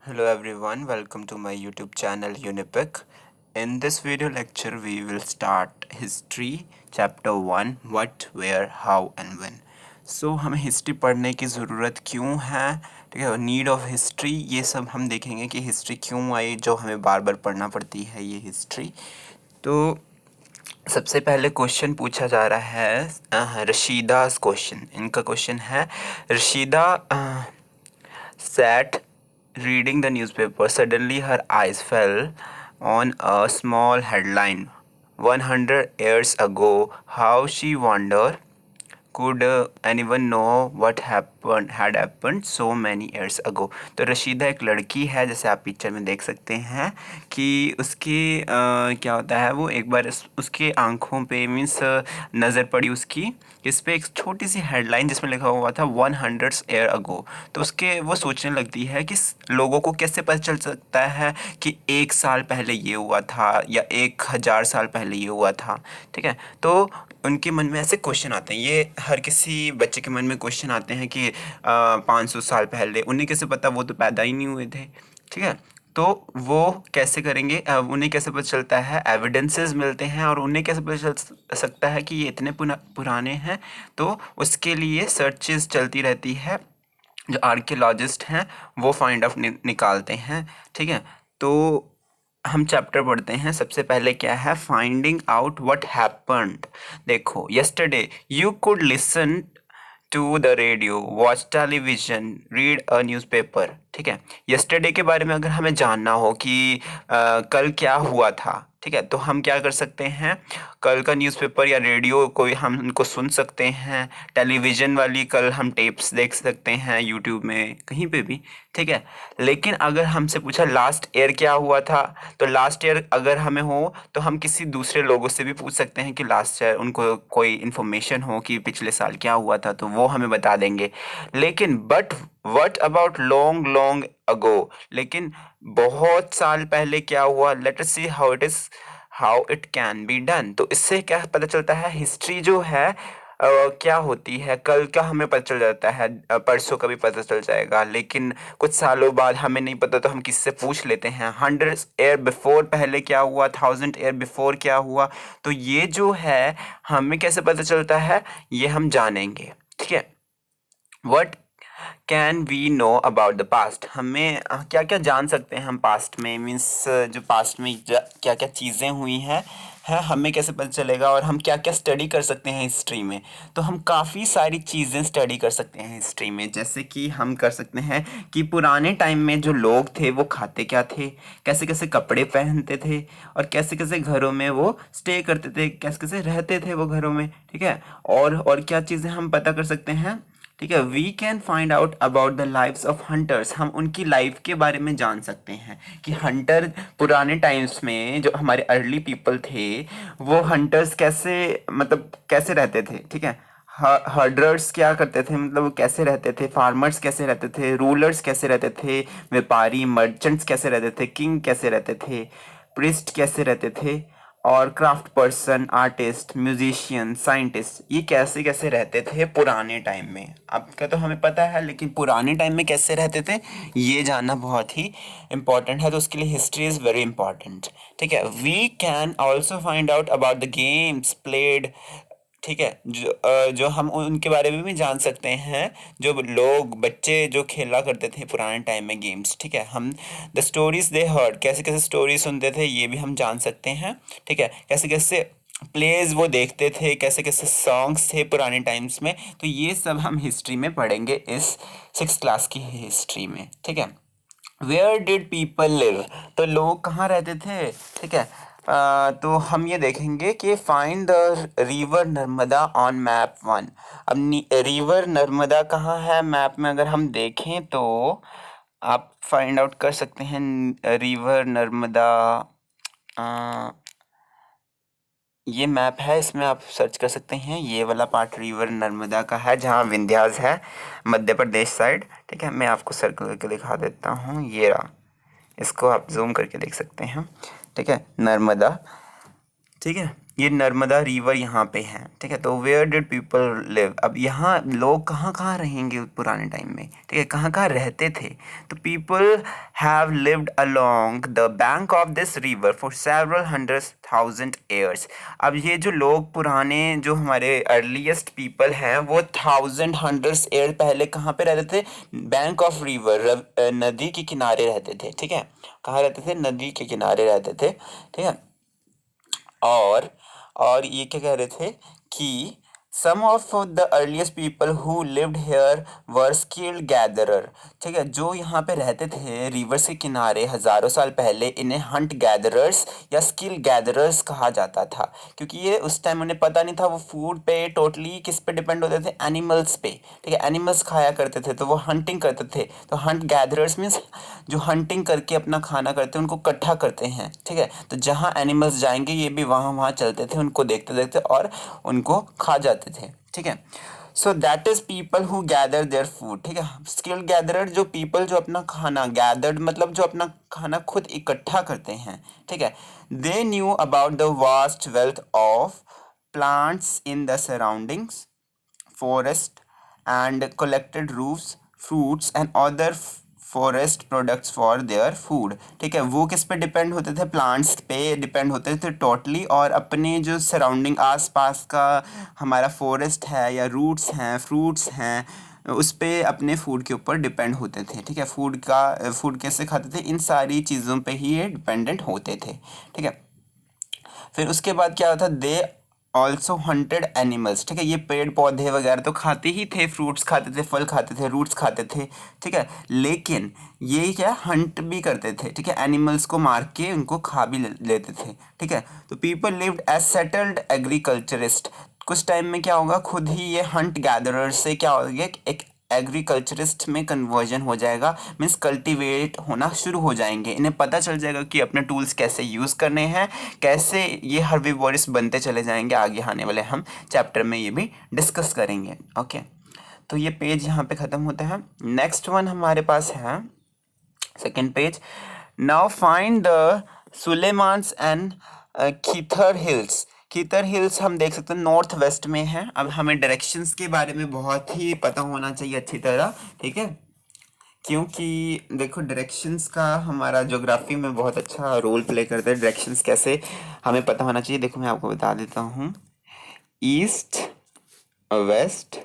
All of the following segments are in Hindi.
Hello everyone, welcome to my YouTube channel Unipic. In this video lecture, we will start History Chapter 1 What, Where, How and When. So हमें हिस्ट्री पढ़ने की ज़रूरत क्यों है, ठीक है, नीड ऑफ हिस्ट्री, ये सब हम देखेंगे कि हिस्ट्री क्यों आई, जो हमें बार बार पढ़ना पड़ती है ये हिस्ट्री। तो सबसे पहले क्वेश्चन पूछा जा रहा है रशीदा's क्वेश्चन। इनका क्वेश्चन है Rashida sat reading the newspaper. Suddenly her eyes fell on a small headline. 100 years ago, how she wondered, could anyone know what had happened so many years ago? तो रशीदा एक लड़की है, जैसे आप पिक्चर में देख सकते हैं कि उसकी क्या होता है, वो एक बार उसके आंखों पे मीन्स नज़र पड़ी उसकी इस पे एक छोटी सी हेडलाइन जिसमें लिखा हुआ था 100 ईयर अगो। तो उसके वो सोचने लगती है कि लोगों को कैसे पता चल सकता है कि 1 साल पहले ये हुआ था या 1000 साल पहले ये हुआ था, ठीक है। तो उनके मन में ऐसे क्वेश्चन आते हैं, ये हर किसी बच्चे के मन में क्वेश्चन आते हैं कि 500 साल पहले उन्हें कैसे पता, वो तो पैदा ही नहीं हुए थे, ठीक है। तो वो कैसे करेंगे, उन्हें कैसे पता चलता है, एविडेंसेस मिलते हैं और उन्हें कैसे पता चल सकता है कि ये इतने पुराने हैं। तो उसके लिए सर्चेस चलती रहती है, जो आर्कियोलॉजिस्ट हैं वो फाइंड आउट निकालते हैं, ठीक है। तो हम चैप्टर पढ़ते हैं। सबसे पहले क्या है, फाइंडिंग आउट व्हाट हैपेंड। देखो, yesterday you could listen to the radio, watch television, read a newspaper, ठीक है। यस्टरडे के बारे में अगर हमें जानना हो कि कल क्या हुआ था, ठीक है, तो हम क्या कर सकते हैं, कल का न्यूज़पेपर या रेडियो कोई हम उनको सुन सकते हैं, टेलीविज़न वाली कल हम टेप्स देख सकते हैं यूट्यूब में कहीं पे भी, ठीक है। लेकिन अगर हमसे पूछा लास्ट ईयर क्या हुआ था, तो लास्ट ईयर अगर हमें हो तो हम किसी दूसरे लोगों से भी पूछ सकते हैं कि लास्ट ईयर उनको कोई इन्फॉर्मेशन हो कि पिछले साल क्या हुआ था, तो वो हमें बता देंगे। लेकिन but what about long long ago, लेकिन बहुत साल पहले क्या हुआ, let us see how it can be done. तो इससे क्या पता चलता है, हिस्ट्री जो है क्या होती है, कल का हमें पता चल जाता है, परसों का भी पता चल जाएगा, लेकिन कुछ सालों बाद हमें नहीं पता तो हम किससे पूछ लेते हैं, 100 ईयर बिफोर पहले क्या हुआ, 1000 ईयर बिफोर क्या हुआ। तो ये जो है हमें कैसे पता चलता है, ये हम जानेंगे, ठीक है। What can we know about the past, हमें क्या क्या जान सकते हैं हम पास्ट में, मीन्स जो पास्ट में क्या क्या चीज़ें हुई हैं है हमें कैसे पता चलेगा, और हम क्या क्या स्टडी कर सकते हैं हिस्ट्री में। तो हम काफ़ी सारी चीज़ें स्टडी कर सकते हैं हिस्ट्री में, जैसे कि हम कर सकते हैं कि पुराने टाइम में जो लोग थे वो खाते क्या थे, कैसे कैसे कपड़े पहनते थे, और कैसे कैसे घरों में वो स्टे करते थे, कैसे कैसे रहते थे वो घरों में, ठीक है। और क्या चीज़ें हम पता कर सकते हैं, ठीक है। We can find out about the lives of hunters, हम उनकी लाइफ के बारे में जान सकते हैं कि हंटर पुराने टाइम्स में जो हमारे अर्ली पीपल थे वो हंटर्स कैसे, मतलब कैसे रहते थे, ठीक है। हर्डर्स क्या करते थे, मतलब वो कैसे रहते थे, फार्मर्स कैसे रहते थे, रूलर्स कैसे रहते थे, व्यापारी मर्चेंट्स कैसे रहते थे, किंग कैसे रहते थे, प्रिस्ट कैसे रहते थे, और craft person, artist, musician, scientist, ये कैसे कैसे रहते थे पुराने टाइम में। अब का तो हमें पता है, लेकिन पुराने टाइम में कैसे रहते थे ये जानना बहुत ही इम्पॉर्टेंट है, तो उसके लिए हिस्ट्री इज़ वेरी इंपॉर्टेंट, ठीक है। We can also find out about the games played, ठीक है, जो हम उनके बारे में भी जान सकते हैं, जो लोग बच्चे जो खेला करते थे पुराने टाइम में गेम्स, ठीक है। हम द स्टोरीज दे हर्ड, कैसे कैसे स्टोरी सुनते थे ये भी हम जान सकते हैं, ठीक है। कैसे कैसे प्लेज वो देखते थे, कैसे कैसे सॉन्ग्स थे पुराने टाइम्स में, तो ये सब हम हिस्ट्री में पढ़ेंगे इस 6th क्लास की हिस्ट्री में, ठीक है। वेयर डिड पीपल लिव, तो लोग कहाँ रहते थे, ठीक है। तो हम ये देखेंगे कि find the river Narmada on map 1। अब रिवर नर्मदा कहाँ है मैप में, अगर हम देखें तो आप फाइंड आउट कर सकते हैं रिवर नर्मदा, ये मैप है, इसमें आप सर्च कर सकते हैं, ये वाला पार्ट रिवर नर्मदा का है जहाँ विंध्यास है मध्य प्रदेश साइड, ठीक है। मैं आपको सर्कल करके दिखा देता हूँ, ये रहा, इसको आप जूम करके देख सकते हैं, ठीक है, नर्मदा, ठीक है। ये नर्मदा रिवर यहाँ पे है, ठीक है। तो वेयर डिड पीपल लिव, अब यहाँ लोग कहाँ कहाँ रहेंगे पुराने टाइम में, ठीक है, कहाँ कहाँ रहते थे। तो people have lived along the bank of this river for several 100,000 years. अब ये जो लोग पुराने, जो हमारे अर्लीस्ट पीपल हैं, वो 100 ईयर पहले कहाँ पे रहते थे, बैंक ऑफ रिवर, नदी के किनारे रहते थे, ठीक है। कहाँ रहते थे, नदी के किनारे रहते थे, ठीक है। और और ये क्या कह रहे थे कि some of the earliest people who lived here were skilled gatherer, ठीक है। जो यहाँ पे रहते थे रिवर्स के किनारे हजारों साल पहले, इन्हें हंट गैदरर्स या स्किल गैदरर्स कहा जाता था, क्योंकि ये उस टाइम उन्हें पता नहीं था, वो फूड पे टोटली किस पे डिपेंड होते थे, एनिमल्स पे, ठीक है। एनिमल्स खाया करते थे, तो वो हंटिंग करते थे। तो हंट गैदरर्स मीन्स जो हंटिंग करके अपना खाना करते हैं, उनको इकट्ठा करते हैं, ठीक है। तो जहाँ एनिमल्स जाएंगे ये भी वहाँ वहाँ चलते थे, उनको देखते देखते और उनको खा जाते थे, ठीक है। So that is people who gather their food, ठीक है। स्किल्ड गैदरर, जो पीपल जो अपना खाना, गैदर्ड मतलब जो अपना खाना खुद इकट्ठा करते हैं, ठीक है। They knew about the vast wealth of plants in the surroundings forest and collected roofs, fruits and other forest products for their food, ठीक है। वो किस पे डिपेंड होते थे, प्लांट्स पे डिपेंड होते थे टोटली, और अपने जो सराउंडिंग आसपास का हमारा फॉरेस्ट है या रूट्स हैं, फ्रूट्स हैं, उस पे अपने फूड के ऊपर डिपेंड होते थे, ठीक है। फूड कैसे खाते थे, इन सारी चीज़ों पे ही ये डिपेंडेंट होते थे, ठीक है। फिर उसके बाद क्या होता, दे ऑल्सो हंटेड एनिमल्स, ठीक है। ये पेड़ पौधे वगैरह तो खाते ही थे, फ्रूट्स खाते थे, फल खाते थे, रूट्स खाते थे, ठीक है। लेकिन ये क्या, हंट भी करते थे, ठीक है। एनिमल्स को मार के उनको खा भी लेते थे, ठीक है। तो people lived as settled agriculturist. कुछ टाइम में क्या होगा, खुद ही ये हंट गैदरर से क्या हो गया, एक एग्रीकल्चरिस्ट में कन्वर्जन हो जाएगा, मीन्स कल्टीवेट होना शुरू हो जाएंगे। इन्हें पता चल जाएगा कि अपने टूल्स कैसे यूज़ करने हैं, कैसे ये हर्बीवोरस बनते चले जाएंगे। आगे आने वाले हम चैप्टर में ये भी डिस्कस करेंगे, ओके। तो ये पेज यहाँ पे ख़त्म होता है। नेक्स्ट वन हमारे पास है second page. Now find the Sulaimans and Kirthar hills. Kirthar hills हम देख सकते हैं नॉर्थ वेस्ट में है। अब हमें डायरेक्शंस के बारे में बहुत ही पता होना चाहिए अच्छी तरह, ठीक है, क्योंकि देखो डायरेक्शंस का हमारा ज्योग्राफी में बहुत अच्छा रोल प्ले करता है। डायरेक्शंस कैसे हमें पता होना चाहिए, देखो मैं आपको बता देता हूँ। ईस्ट, वेस्ट,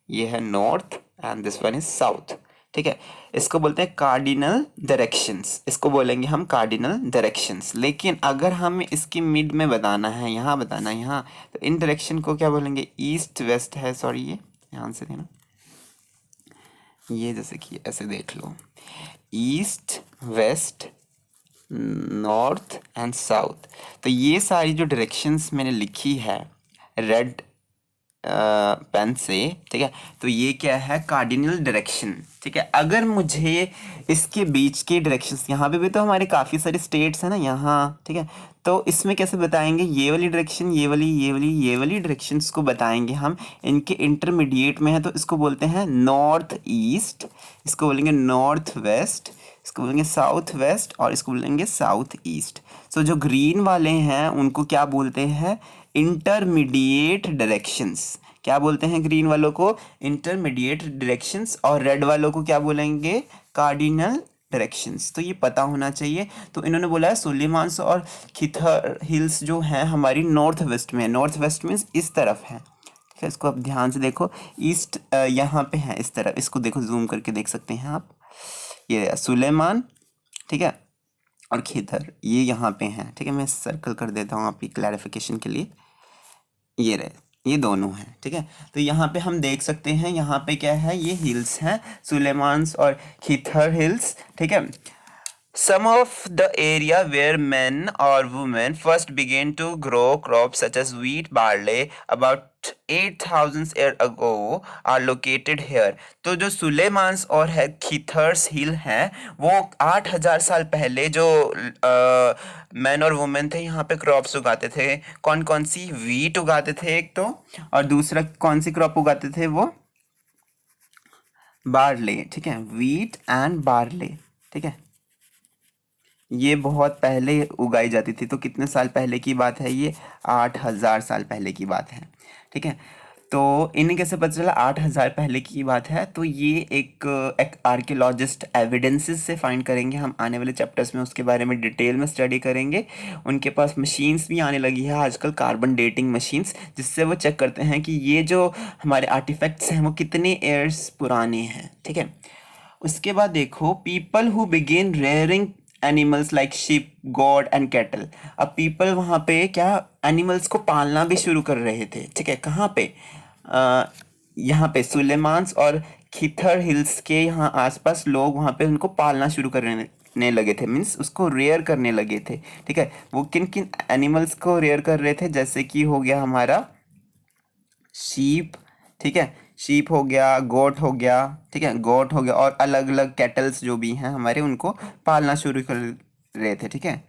ये है north and this one is south, ठीक है। इसको बोलते हैं कार्डिनल डायरेक्शंस, इसको बोलेंगे हम कार्डिनल डायरेक्शंस। लेकिन अगर हमें इसकी मिड में बताना है, यहाँ बताना है यहाँ, तो इन डायरेक्शन को क्या बोलेंगे, ईस्ट वेस्ट है, सॉरी ये ध्यान से देना, ये जैसे कि ऐसे देख लो, east west north and south. तो ये सारी जो डायरेक्शंस मैंने लिखी है रेड पेन से, ठीक है, तो ये क्या है, कार्डिनल डायरेक्शन, ठीक है। अगर मुझे इसके बीच के डायरेक्शंस, यहाँ पे भी तो हमारे काफ़ी सारे स्टेट्स हैं ना यहाँ, ठीक है, तो इसमें कैसे बताएंगे, ये वाली डायरेक्शन, ये वाली डायरेक्शंस को बताएंगे हम, इनके इंटरमीडिएट में है, तो इसको बोलते हैं नॉर्थ ईस्ट, इसको बोलेंगे नॉर्थ वेस्ट, इसको बोलेंगे साउथ वेस्ट, और इसको बोलेंगे साउथ ईस्ट। सो जो ग्रीन वाले हैं उनको क्या बोलते हैं, इंटरमीडिएट डायरेक्शंस। क्या बोलते हैं ग्रीन वालों को, इंटरमीडिएट डायरेक्शंस, और रेड वालों को क्या बोलेंगे, कार्डिनल डायरेक्शंस। तो ये पता होना चाहिए। तो इन्होंने बोला है सुलेमान्स और खिथर हिल्स जो हैं हमारी नॉर्थ वेस्ट में, नॉर्थ वेस्ट मीन्स इस तरफ है, ठीक है। इसको आप ध्यान से देखो, ईस्ट यहाँ पे है इस तरफ, इसको देखो जूम करके देख सकते हैं आप, ये सुलेमान, ठीक है, और खिथर ये यहाँ पे हैं, ठीक है। मैं सर्कल कर देता हूँ आपकी क्लैरिफिकेशन के लिए, ये रहे, ये दोनों हैं, ठीक है। तो यहाँ पे हम देख सकते हैं, यहाँ पे क्या है, ये हिल्स हैं, सुलेमान्स और खिथर हिल्स, ठीक है। Some of the area where men or women first began to grow crops such as wheat, barley, about 8,000 years ago are located here. तो जो सुलेमान्स और है खीथर्स हिल हैं, वो 8,000 साल पहले जो मैन और वुमेन थे यहाँ पे क्रॉप्स उगाते थे। कौन कौन सी, वीट उगाते थे एक तो, और दूसरा कौन सी क्रॉप उगाते थे, वो बार्ले, ठीक है, वीट एंड बार्ले, ठीक है। ये बहुत पहले उगाई जाती थी। तो कितने साल पहले की बात है ये? 8,000 साल पहले की बात है। ठीक है, तो इन्हें कैसे पता चला 8,000 पहले की बात है? तो ये एक आर्कियोलॉजिस्ट एविडेंसेस से फाइंड करेंगे। हम आने वाले चैप्टर्स में उसके बारे में डिटेल में स्टडी करेंगे। उनके पास मशीन्स भी आने लगी है आजकल, कार्बन डेटिंग मशीन्स, जिससे वो चेक करते हैं कि ये जो हमारे आर्टिफैक्ट्स हैं वो कितने ईयर्स पुराने हैं। ठीक है, उसके बाद देखो, people who begin rearing animals like sheep, God and cattle. अब पीपल वहाँ पे क्या एनिमल्स को पालना भी शुरू कर रहे थे। ठीक है, कहाँ पे? अ, यहाँ पे सुलेमान्स और खिथर हिल्स के यहाँ आसपास लोग वहाँ पे उनको पालना शुरू करने लगे थे, मीन्स उसको रेयर करने लगे थे। ठीक है, वो किन किन एनिमल्स को रेयर कर रहे थे? जैसे कि हो गया हमारा शीप। ठीक है, शीप हो गया, गोट हो गया। ठीक है, गोट हो गया, और अलग अलग कैटल्स जो भी हैं हमारे, उनको पालना शुरू कर रहे थे। ठीक है,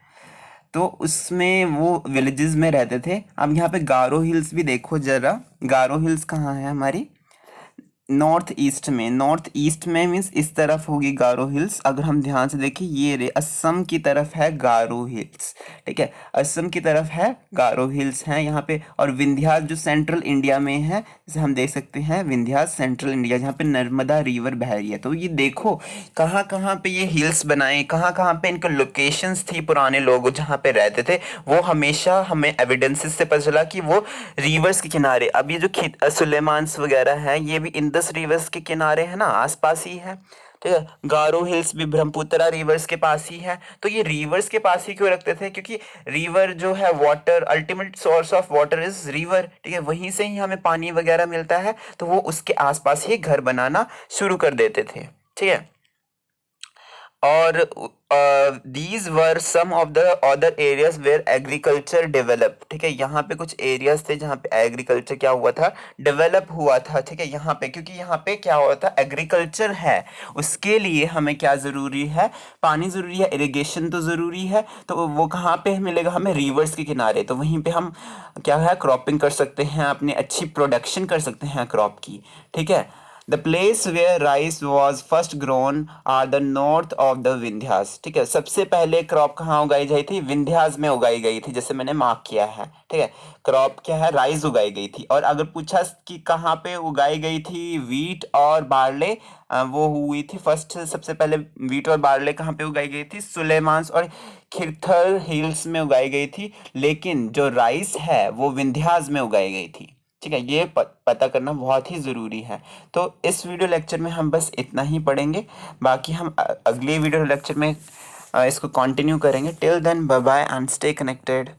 तो उसमें वो विलेजेस में रहते थे। अब यहाँ पे गारो हिल्स भी देखो जरा। गारो हिल्स कहाँ है हमारी? नॉर्थ ईस्ट में। नॉर्थ ईस्ट में मीन्स इस तरफ होगी गारो हिल्स। अगर हम ध्यान से देखें, ये रे असम की तरफ है गारो हिल्स। ठीक है, असम की तरफ है गारो हिल्स हैं यहाँ पे। और विंध्यास जो सेंट्रल इंडिया में है, जैसे हम देख सकते हैं विंध्यास सेंट्रल इंडिया, जहाँ पे नर्मदा रिवर बह रही है। तो ये देखो कहाँ कहाँ पे ये हिल्स बनाए, कहाँ कहाँ पे इनका लोकेशंस थी, पुराने लोग जहाँ पे रहते थे। वो हमेशा हमें एविडेंसेस से पता चला कि वो रिवर्स के किनारे। अब ये जो सुलेमान्स वगैरह हैं, ये भी इंडस रिवर्स के किनारे है ना, आसपास ही है। ठीक है, गारो हिल्स भी ब्रह्मपुत्रा रिवर्स के पास ही है। तो ये रिवर्स के पास ही क्यों रखते थे? क्योंकि रिवर जो है, water, ultimate source of water is river. ठीक है, वहीं से ही हमें पानी वगैरह मिलता है। तो वो उसके आसपास ही घर बनाना शुरू कर देते थे। ठीक है, और these were some of the other areas where agriculture develop. ठीक है, यहाँ पे कुछ एरियाज थे जहाँ पे एग्रीकल्चर क्या हुआ था, डेवलप हुआ था। ठीक है, यहाँ पे क्योंकि यहाँ पे क्या हुआ था, एग्रीकल्चर है, उसके लिए हमें क्या ज़रूरी है? पानी ज़रूरी है, इरिगेशन तो ज़रूरी है। तो वो कहाँ पे मिलेगा हमें? रिवर्स के किनारे। तो वहीं पे हम क्या है, क्रॉपिंग कर सकते हैं, अपनी अच्छी प्रोडक्शन कर सकते हैं क्रॉप की। ठीक है, the place where rice was first grown are the north of the Vindhyas. ठीक है, सबसे पहले क्रॉप कहाँ उगाई गई थी? विंध्यास में उगाई गई थी, जैसे मैंने मार्क किया है। ठीक है, क्रॉप क्या है? राइस उगाई गई थी। और अगर पूछा कि कहाँ पे उगाई गई थी वीट और बार्ले, वो हुई थी फर्स्ट, सबसे पहले वीट और बार्ले कहाँ पे उगाई गई थी? सुलेमान्स और खिरथर हिल्स में उगाई गई थी। लेकिन जो राइस है वो विंध्यास में उगाई गई थी। ठीक है, ये पता करना बहुत ही ज़रूरी है। तो इस वीडियो लेक्चर में हम बस इतना ही पढ़ेंगे। बाकी हम अगले वीडियो लेक्चर में इसको कंटिन्यू करेंगे। Till then bye bye and stay connected.